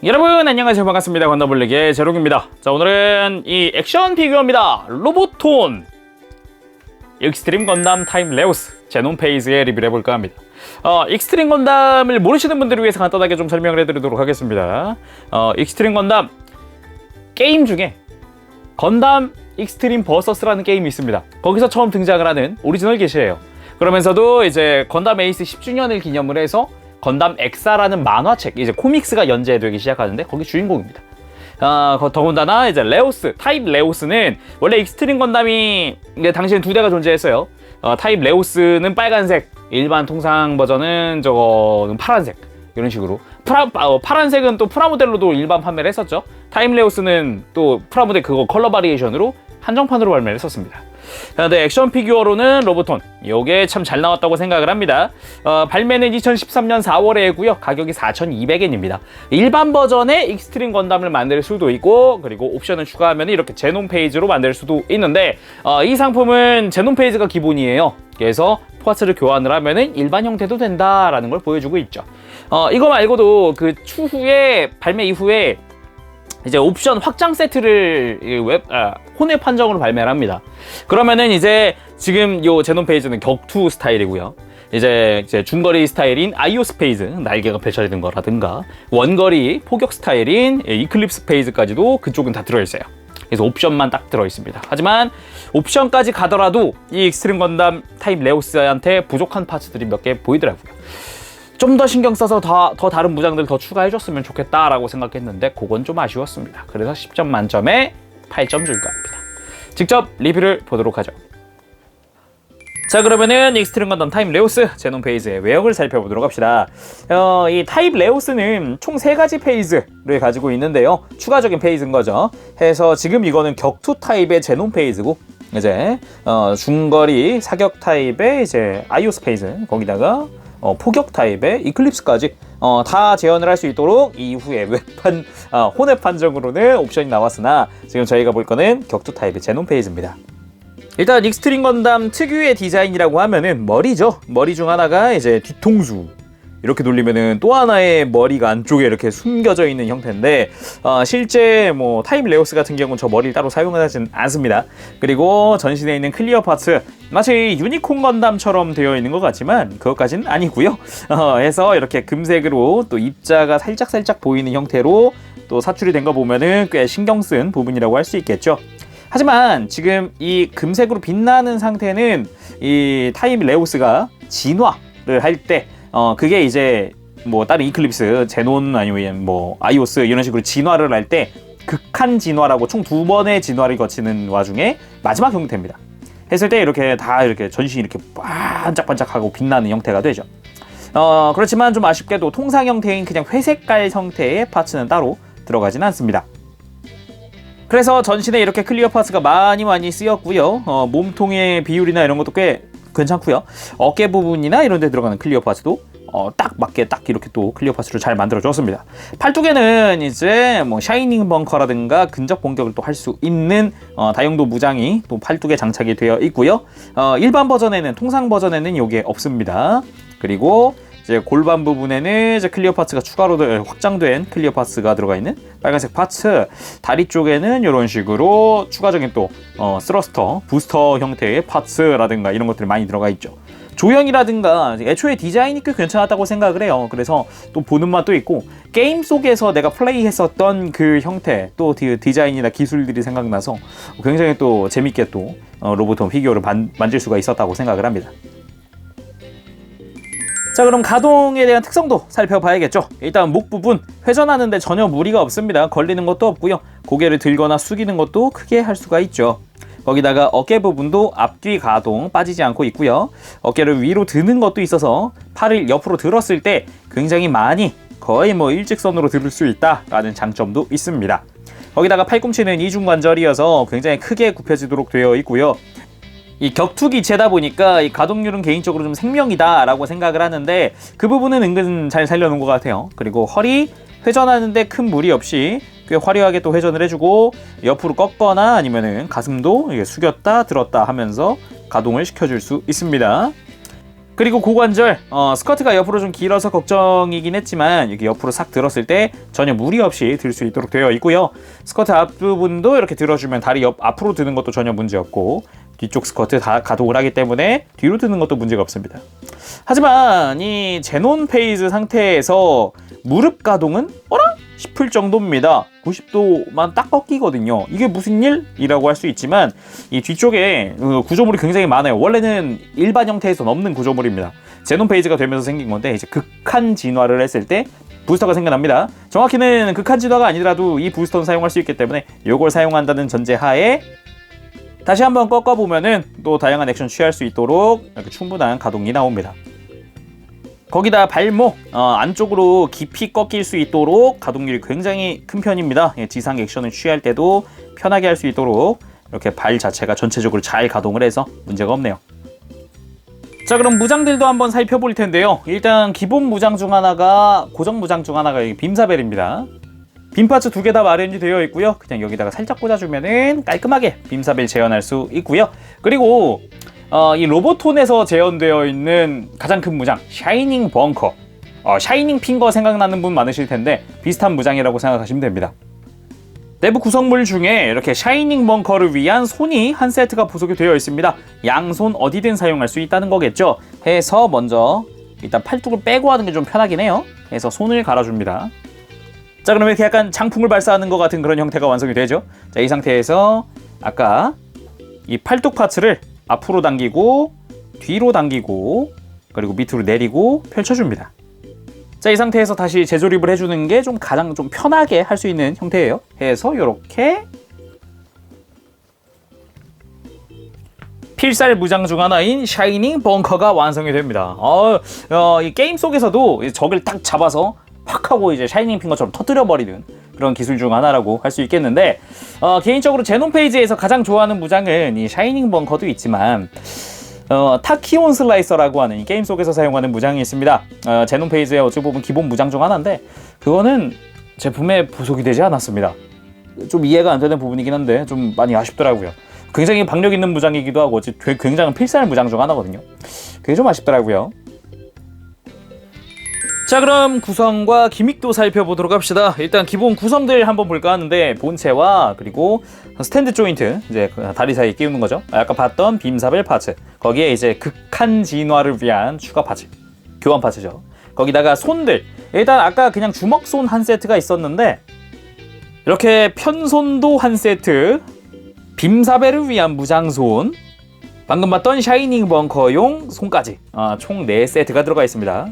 여러분 안녕하세요. 반갑습니다. 건너블릭의 제롱입니다. 자, 오늘은 이 액션 피규어입니다. 로보톤 익스트림 건담 타임 레오스 제논 페이즈의 리뷰를 해볼까 합니다. 익스트림 건담을 모르시는 분들을 위해서 간단하게 좀 설명을 해드리도록 하겠습니다. 익스트림 건담 게임 중에 건담 익스트림 버서스라는 게임이 있습니다. 거기서 처음 등장을 하는 오리지널 게시예요. 그러면서도 이제 건담 에이스 10주년을 기념을 해서 건담 엑사라는 만화책, 이제 코믹스가 연재되기 시작하는데 거기 주인공입니다. 더군다나 이제 레오스, 타입 레오스는 원래 익스트림 건담이 당시엔 두 대가 존재했어요. 타입 레오스는 빨간색, 일반 통상 버전은 저거는 파란색, 이런 식으로. 파란색은 또 프라모델로도 일반 판매를 했었죠. 타입 레오스는 또 프라모델 그거 컬러 바리에이션으로 한정판으로 발매를 했었습니다. 근데 액션 피규어로는 로보톤, 요게 참 잘 나왔다고 생각을 합니다. 발매는 2013년 4월에 했고요. 가격이 4,200엔입니다. 일반 버전의 익스트림 건담을 만들 수도 있고, 그리고 옵션을 추가하면 이렇게 제논 페이지로 만들 수도 있는데, 이 상품은 제논 페이지가 기본이에요. 그래서 파츠를 교환을 하면은 일반 형태도 된다라는 걸 보여주고 있죠. 이거 말고도 그 추후에 발매 이후에 이제 옵션 확장 세트를 혼합 판정으로 발매를 합니다. 그러면은 이제 지금 요 제논 페이지는 격투 스타일이고요. 이제 중거리 스타일인 아이오스 페이즈, 날개가 펼쳐지는 거라든가, 원거리 포격 스타일인 이클립스 페이즈까지도 그쪽은 다 들어있어요. 그래서 옵션만 딱 들어있습니다. 하지만 옵션까지 가더라도 이 익스트림 건담 타입 레오스한테 부족한 파츠들이 몇 개 보이더라고요. 좀 더 신경 써서 더 다른 무장들 더 추가해줬으면 좋겠다라고 생각했는데 그건 좀 아쉬웠습니다. 그래서 10점 만점에 8점 줄까 합니다. 직접 리뷰를 보도록 하죠. 자, 그러면은 익스트림 건담 타입 레오스 제논 페이지의 외형을 살펴보도록 합시다. 이 타입 레오스는 총 3가지 페이지를 가지고 있는데요. 추가적인 페이지인 거죠. 해서 지금 이거는 격투 타입의 제논 페이지고, 이제 중거리 사격 타입의 이제 아이오스 페이지, 거기다가 포격 타입의 이클립스까지 다 재현을 할 수 있도록 이후에 혼합 판정으로는 옵션이 나왔으나, 지금 저희가 볼 거는 격투 타입의 제논 페이지입니다. 일단 익스트림 건담 특유의 디자인이라고 하면은 머리죠. 머리 중 하나가 이제 뒤통수, 이렇게 돌리면은 또 하나의 머리가 안쪽에 이렇게 숨겨져 있는 형태인데, 실제 뭐 타입 레오스 같은 경우는 저 머리를 따로 사용하진 않습니다. 그리고 전신에 있는 클리어 파츠, 마치 유니콘 건담처럼 되어 있는 것 같지만 그것까지는 아니고요. 해서 이렇게 금색으로 또 입자가 살짝 보이는 형태로 또 사출이 된 거 보면은 꽤 신경 쓴 부분이라고 할 수 있겠죠. 하지만 지금 이 금색으로 빛나는 상태는 이 타입 레오스가 진화를 할 때 그게 이제 뭐 다른 이클립스, 제논 아니면 뭐 아이오스 이런 식으로 진화를 할 때 극한 진화라고 총 2번의 진화를 거치는 와중에 마지막 형태입니다. 했을 때 이렇게 다 이렇게 전신이 이렇게 반짝반짝하고 빛나는 형태가 되죠. 그렇지만 좀 아쉽게도 통상 형태인 그냥 회색깔 형태의 파츠는 따로 들어가진 않습니다. 그래서 전신에 이렇게 클리어 파츠가 많이 쓰였고요. 몸통의 비율이나 이런 것도 꽤 괜찮고요. 어깨 부분이나 이런 데 들어가는 클리어 파츠도 딱 맞게 딱 이렇게 또 클리어 파츠를 잘 만들어 줬습니다. 팔뚝에는 이제 뭐 샤이닝 벙커라든가 근접 공격을 또 할 수 있는 다용도 무장이 또 팔뚝에 장착이 되어 있고요. 일반 버전에는, 통상 버전에는 이게 없습니다. 그리고 이제 골반 부분에는 이제 클리어 파츠가 추가로 확장된 클리어 파츠가 들어가 있는 빨간색 파츠, 다리 쪽에는 이런 식으로 추가적인 또 스러스터, 부스터 형태의 파츠라든가 이런 것들이 많이 들어가 있죠. 조형이라든가 애초에 디자인이 꽤 괜찮았다고 생각을 해요. 그래서 또 보는 맛도 있고, 게임 속에서 내가 플레이했었던 그 형태, 또 디자인이나 기술들이 생각나서 굉장히 또 재밌게 또 로보톤 피규어를 만질 수가 있었다고 생각을 합니다. 자, 그럼 가동에 대한 특성도 살펴봐야겠죠. 일단 목 부분 회전하는데 전혀 무리가 없습니다. 걸리는 것도 없고요. 고개를 들거나 숙이는 것도 크게 할 수가 있죠. 거기다가 어깨 부분도 앞뒤 가동 빠지지 않고 있고요. 어깨를 위로 드는 것도 있어서 팔을 옆으로 들었을 때 굉장히 많이, 거의 뭐 일직선으로 들을 수 있다라는 장점도 있습니다. 거기다가 팔꿈치는 이중관절이어서 굉장히 크게 굽혀지도록 되어 있고요. 이 격투 기체다 보니까 이 가동률은 개인적으로 좀 생명이다 라고 생각을 하는데, 그 부분은 은근 잘 살려놓은 것 같아요. 그리고 허리 회전하는데 큰 무리 없이 꽤 화려하게 또 회전을 해주고, 옆으로 꺾거나 아니면은 가슴도 숙였다 들었다 하면서 가동을 시켜줄 수 있습니다. 그리고 고관절, 스커트가 옆으로 좀 길어서 걱정이긴 했지만 여기 옆으로 싹 들었을 때 전혀 무리 없이 들 수 있도록 되어 있고요. 스커트 앞부분도 이렇게 들어주면 다리 앞으로 드는 것도 전혀 문제 없고 뒤쪽 스커트 다 가동을 하기 때문에 뒤로 드는 것도 문제가 없습니다. 하지만 이 제논 페이즈 상태에서 무릎 가동은 어라? 싶을 정도입니다. 90도만 딱 꺾이거든요. 이게 무슨 일이라고 할 수 있지만 이 뒤쪽에 구조물이 굉장히 많아요. 원래는 일반 형태에서는 없는 구조물입니다. 제논 페이즈가 되면서 생긴 건데 이제 극한 진화를 했을 때 부스터가 생겨납니다. 정확히는 극한 진화가 아니더라도 이 부스터는 사용할 수 있기 때문에 이걸 사용한다는 전제하에 다시 한번 꺾어보면은 또 다양한 액션 취할 수 있도록 이렇게 충분한 가동이 나옵니다. 거기다 발목 안쪽으로 깊이 꺾일 수 있도록 가동률이 굉장히 큰 편입니다. 지상 액션을 취할 때도 편하게 할 수 있도록 이렇게 발 자체가 전체적으로 잘 가동을 해서 문제가 없네요. 자, 그럼 무장들도 한번 살펴볼 텐데요. 일단 기본 무장 중 하나가 고정 무장 중 하나가 빔사벨입니다. 빔 파츠 2개 다 마련이 되어 있고요. 그냥 여기다가 살짝 꽂아주면은 깔끔하게 빔사벨 재현할 수 있고요. 그리고 이 로보톤에서 재현되어 있는 가장 큰 무장 샤이닝 벙커, 샤이닝 핑거 생각나는 분 많으실 텐데 비슷한 무장이라고 생각하시면 됩니다. 내부 구성물 중에 이렇게 샤이닝 벙커를 위한 손이 한 세트가 부속이 되어 있습니다. 양손 어디든 사용할 수 있다는 거겠죠. 해서 먼저 일단 팔뚝을 빼고 하는 게 좀 편하긴 해요. 해서 손을 갈아줍니다. 자, 그러면 이렇게 약간 장풍을 발사하는 것 같은 그런 형태가 완성이 되죠. 자, 이 상태에서 아까 이 팔뚝 파츠를 앞으로 당기고 뒤로 당기고 그리고 밑으로 내리고 펼쳐줍니다. 자, 이 상태에서 다시 재조립을 해주는 게 가장 편하게 할 수 있는 형태예요. 해서 이렇게 필살 무장 중 하나인 샤이닝 벙커가 완성이 됩니다. 이 게임 속에서도 적을 딱 잡아서 팍 하고 이제 샤이닝 핑거처럼 터뜨려 버리는 그런 기술 중 하나라고 할 수 있겠는데, 개인적으로 제논 페이지에서 가장 좋아하는 무장은 이 샤이닝 벙커도 있지만 타키온 슬라이서라고 하는 이 게임 속에서 사용하는 무장이 있습니다. 제논 페이지의 어찌 보면 기본 무장 중 하나인데 그거는 제품에 부속이 되지 않았습니다. 좀 이해가 안 되는 부분이긴 한데 좀 많이 아쉽더라고요. 굉장히 박력 있는 무장이기도 하고 굉장히 필살 무장 중 하나거든요. 그게 좀 아쉽더라고요. 자, 그럼 구성과 기믹도 살펴보도록 합시다. 일단 기본 구성들 한번 볼까 하는데 본체와 그리고 스탠드 조인트, 이제 다리 사이에 끼우는 거죠. 아까 봤던 빔사벨 파츠, 거기에 이제 극한 진화를 위한 추가 파츠, 교환 파츠죠. 거기다가 손들, 일단 아까 그냥 주먹손 한 세트가 있었는데 이렇게 편손도 한 세트, 빔사벨을 위한 무장손, 방금 봤던 샤이닝 벙커용 손까지 총 4세트가 들어가 있습니다.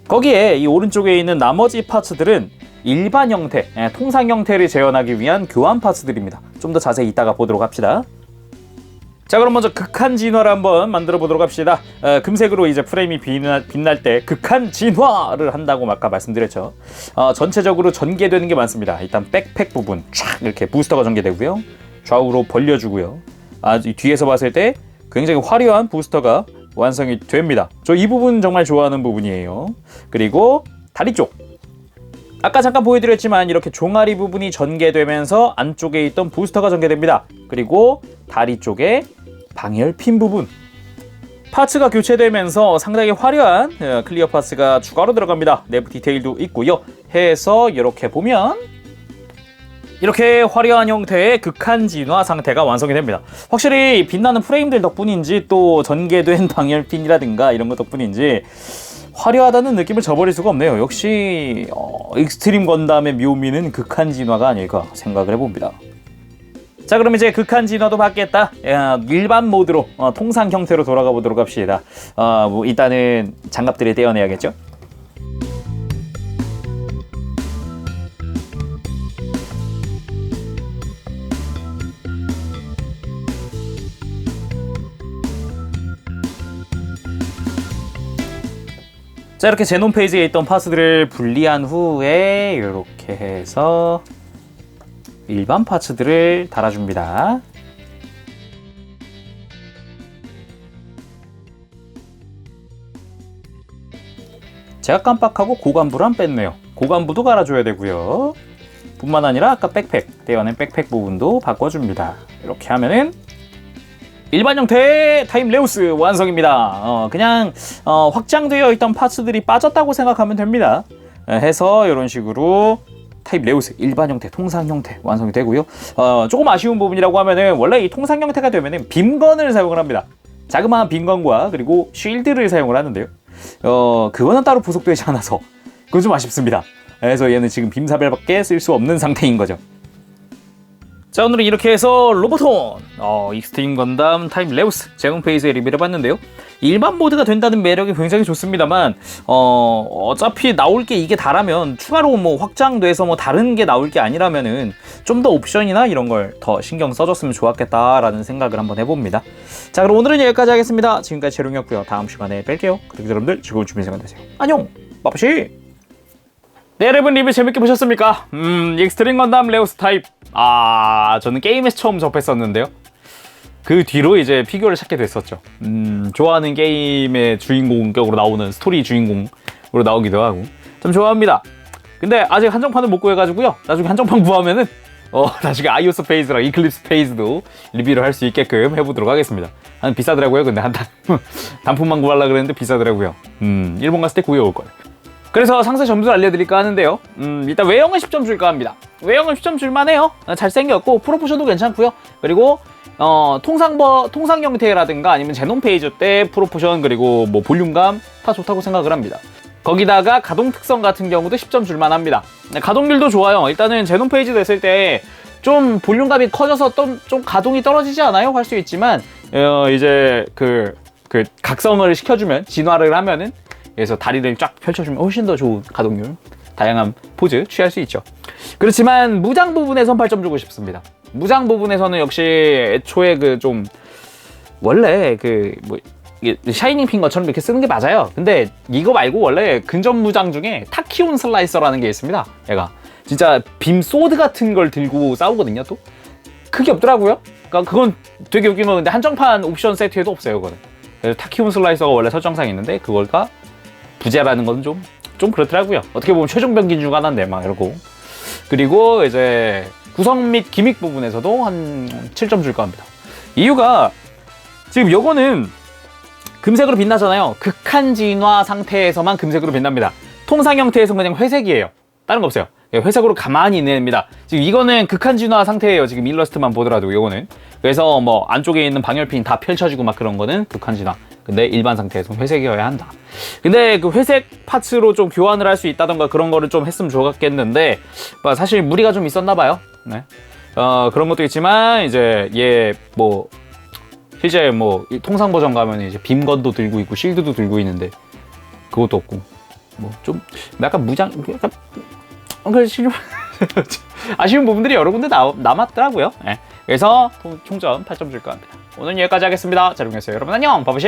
거기에 이 오른쪽에 있는 나머지 파츠들은 일반 형태, 통상 형태를 재현하기 위한 교환 파츠들입니다. 좀 더 자세히 이따가 보도록 합시다. 자, 그럼 먼저 극한 진화를 한번 만들어 보도록 합시다. 금색으로 이제 프레임이 빛날 때 극한 진화를 한다고 아까 말씀드렸죠. 전체적으로 전개되는 게 많습니다. 일단 백팩 부분 촥 이렇게 부스터가 전개되고요. 좌우로 벌려주고요. 뒤에서 봤을 때 굉장히 화려한 부스터가 완성이 됩니다. 저 이 부분 정말 좋아하는 부분이에요. 그리고 다리 쪽, 아까 잠깐 보여드렸지만 이렇게 종아리 부분이 전개되면서 안쪽에 있던 부스터가 전개됩니다. 그리고 다리 쪽에 방열핀 부분, 파츠가 교체되면서 상당히 화려한 클리어 파츠가 추가로 들어갑니다. 내부 디테일도 있고요. 해서 이렇게 보면 이렇게 화려한 형태의 극한 진화 상태가 완성이 됩니다. 확실히 빛나는 프레임들 덕분인지 또 전개된 방열핀이라든가 이런 것 덕분인지 화려하다는 느낌을 저버릴 수가 없네요. 역시 익스트림 건담의 묘미는 극한 진화가 아닐까 생각을 해봅니다. 자, 그럼 이제 극한 진화도 받겠다. 일반 모드로 통상 형태로 돌아가 보도록 합시다. 일단은 장갑들을 떼어내야겠죠. 자, 이렇게 제논 페이지에 있던 파츠들을 분리한 후에 이렇게 해서 일반 파츠들을 달아줍니다. 제가 깜빡하고 고관부를 안 뺐네요. 고관부도 갈아줘야 되고요. 뿐만 아니라 아까 백팩, 떼어낸 백팩 부분도 바꿔줍니다. 이렇게 하면은 일반 형태의 타임레우스 완성입니다. 그냥 확장되어 있던 파츠들이 빠졌다고 생각하면 됩니다. 해서 이런 식으로 타입레우스 일반 형태, 통상 형태 완성이 되고요. 조금 아쉬운 부분이라고 하면은 원래 이 통상 형태가 되면은 빔건을 사용을 합니다. 자그마한 빔건과 그리고 쉴드를 사용을 하는데요. 그거는 따로 부속되지 않아서 그건 좀 아쉽습니다. 그래서 얘는 지금 빔사벨밖에 쓸 수 없는 상태인 거죠. 자, 오늘은 이렇게 해서 로보톤 익스트림 건담 타임레우스 제논페이지에 리뷰를 해봤는데요. 일반 모드가 된다는 매력이 굉장히 좋습니다만 어차피 나올 게 이게 다라면 추가로 뭐 확장돼서 뭐 다른 게 나올 게 아니라면은 좀 더 옵션이나 이런 걸 더 신경 써줬으면 좋았겠다라는 생각을 한번 해봅니다. 자, 그럼 오늘은 여기까지 하겠습니다. 지금까지 재룡이었고요. 다음 시간에 뵐게요. 그때 여러분들 즐거운 주말 시간 되세요. 안녕, 마파시. 네, 여러분 리뷰 재밌게 보셨습니까? 익스트림 건담 레우스 타입. 저는 게임에서 처음 접했었는데요. 그 뒤로 이제 피규어를 찾게 됐었죠. 좋아하는 게임의 주인공격으로 나오는 스토리 주인공으로 나오기도 하고 좀 좋아합니다. 근데 아직 한정판을 못 구해가지고요. 나중에 한정판 구하면은 나중에 아이오스 페이즈랑 이클립스 페이즈도 리뷰를 할 수 있게끔 해보도록 하겠습니다. 비싸더라고요. 근데 단품만 구하려고 그랬는데 비싸더라고요. 일본 갔을 때 구해올 거예요. 그래서 상세 점수를 알려드릴까 하는데요. 일단 외형은 10점 줄까 합니다. 외형은 10점 줄만해요. 잘생겼고 프로포션도 괜찮고요. 그리고 통상 형태라든가 아니면 제논 페이지 때 프로포션 그리고 뭐 볼륨감 다 좋다고 생각을 합니다. 거기다가 가동 특성 같은 경우도 10점 줄만 합니다. 가동률도 좋아요. 일단은 제논 페이지 됐을 때 좀 볼륨감이 커져서 좀 가동이 떨어지지 않아요? 할 수 있지만 이제 그 각성을 시켜주면 진화를 하면은 그래서 다리를 쫙 펼쳐주면 훨씬 더 좋은 가동률, 다양한 포즈 취할 수 있죠. 그렇지만 무장 부분에선 8점 주고 싶습니다. 무장 부분에서는 역시 애초에 원래 샤이닝 핑거처럼 이렇게 쓰는 게 맞아요. 근데 이거 말고 원래 근접 무장 중에 타키온 슬라이서라는 게 있습니다. 얘가 진짜 빔 소드 같은 걸 들고 싸우거든요. 또 그게 없더라고요. 그러니까 그건 되게 웃긴 건 근데 한정판 옵션 세트에도 없어요. 그거는. 그래서 타키온 슬라이서가 원래 설정상 있는데 그걸가 부재라는 건 좀 그렇더라고요. 어떻게 보면 최종 병기 중 하나인데 막 이러고. 그리고 이제 구성 및 기믹 부분에서도 한 7점 줄까 합니다. 이유가 지금 요거는 금색으로 빛나잖아요. 극한 진화 상태에서만 금색으로 빛납니다. 통상 형태에서는 그냥 회색이에요. 다른 거 없어요. 회색으로 가만히 냅니다. 지금 이거는 극한 진화 상태예요. 지금 일러스트만 보더라도 이거는. 그래서 뭐 안쪽에 있는 방열핀 다 펼쳐지고 막 그런 거는 극한 진화. 근데 일반 상태에서는 회색이어야 한다. 근데 그 회색 파츠로 좀 교환을 할 수 있다던가 그런 거를 좀 했으면 좋았겠는데 사실 무리가 좀 있었나 봐요. 네. 그런 것도 있지만 이제 얘 뭐 실제 뭐 통상 버전 가면 이제 빔건도 들고 있고 실드도 들고 있는데 그것도 없고 뭐 좀 약간 무장 약간 아쉬운 부분들이 여러 군데 남았더라고요. 네. 그래서 총점 8점 줄까 합니다. 오늘 여기까지 하겠습니다. 잘 보셨어요. 여러분 안녕. 바보시.